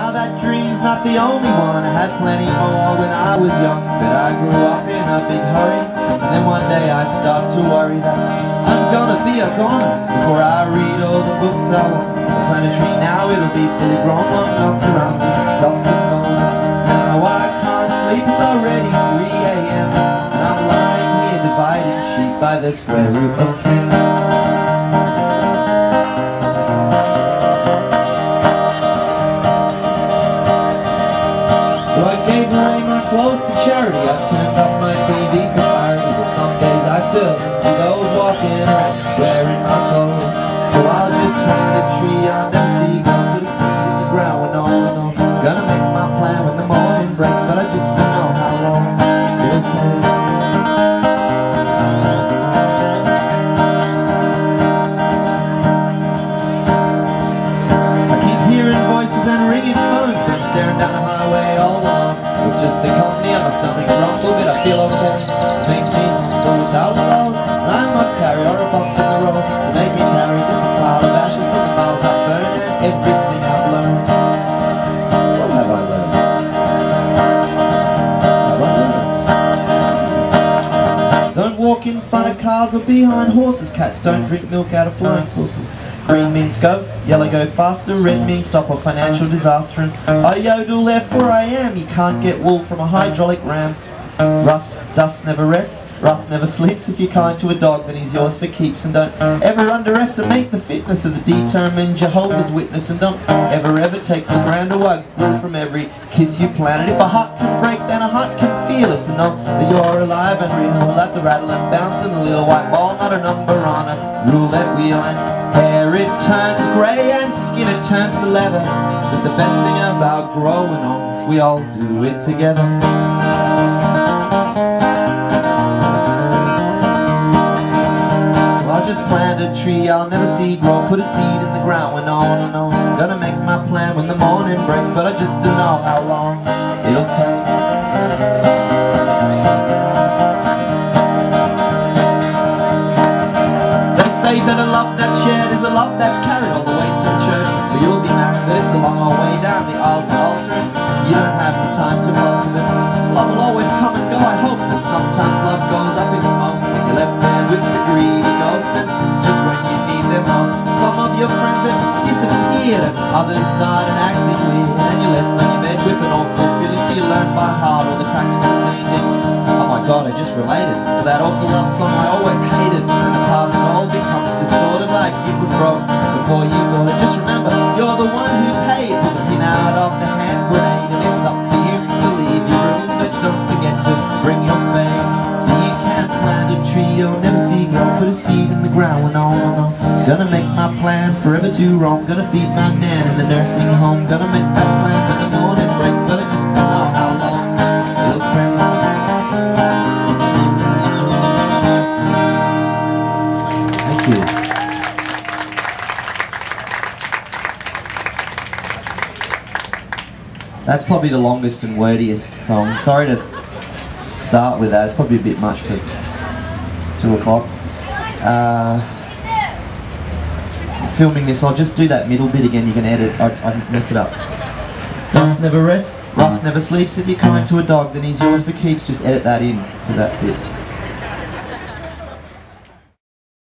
Now that dream's not the only one. I had plenty more when I was young, but I grew up in a big hurry, and then one day I start to worry that I'm gonna be a goner before I read all the books I want. The planetary now, it'll be fully grown long enough to run this lost and gone. Now I can't sleep, it's already 3 AM, and I'm lying here dividing sheep by the square root of 10. So I gave away my clothes to charity, I turned up my TV for clarity, but some days I still do those walking around wearing my clothes. So I'll just plant a tree, I'll never see, go put a seed in the ground with no one. Gonna make my plan when the morning breaks, but I just don't know how long it'll take. I keep hearing voices and ringing phones, but I'm staring down the highway all alone. With just the company of my stomach rumble, but I feel okay. It makes me go without a load, and I must carry or a bump in the road to make me tarry. Just a pile of ashes from the miles I've burned and everything I've learned. What have I learned? Have I learned? Don't walk in front of cars or behind horses. Cats don't drink milk out of flowing saucers. Green means go, yellow go faster, red means stop or financial disaster, and I yodel therefore I am. You can't get wool from a hydraulic ram. Dust never rests, rust never sleeps. If you're kind to a dog, then he's yours for keeps. And don't ever underestimate the fitness of the determined Jehovah's Witness. And don't ever take for granted a grow from every kiss you planted. If a heart can break, then a heart can feel us. To know that you're alive and real, let the rattle and bounce in the little white ball, not a number on a roulette wheel. And hair it turns grey and skin it turns to leather, but the best thing about growing on is we all do it together. So I'll just plant a tree I'll never see grow, put a seed in the ground when no one will know. Gonna make my plan when the morning breaks, but I just don't know how long it'll take. Say that a love that's shared is a love that's carried all the way to church. But you'll be married, but it's a long old way down the aisle to altar, and you don't have the time to falter. But love will always come and go. I hope that sometimes love goes up in smoke, and you're left there with the greedy ghost, and just when you need them most, some of your friends have disappeared, and others started acting weird, and you're left on your bed with an awful feeling till you learn by heart all the cracks in the ceiling. Oh my God, I just related to that awful love song I always hated, and the past it all becomes distorted like it was broke before you bought it. Just remember, you're the one who paid for the pin out of the hand grenade, and it's up to you to leave your room, but don't forget to bring your spade. So you can't plant a tree you'll never see grow, put a seed in the ground when no one will know. Gonna make my plan forever too wrong, gonna feed my nan in the nursing home. Gonna make that plan when the morning breaks, but I just don't know how long it'll take. That's probably the longest and wordiest song. Sorry to start with that, it's probably a bit much for 2 o'clock. Filming this, I'll just do that middle bit again, you can edit, I messed it up. Dust never rests, rust never sleeps. If you're kind to a dog, then he's yours for keeps. Just edit that in to that bit.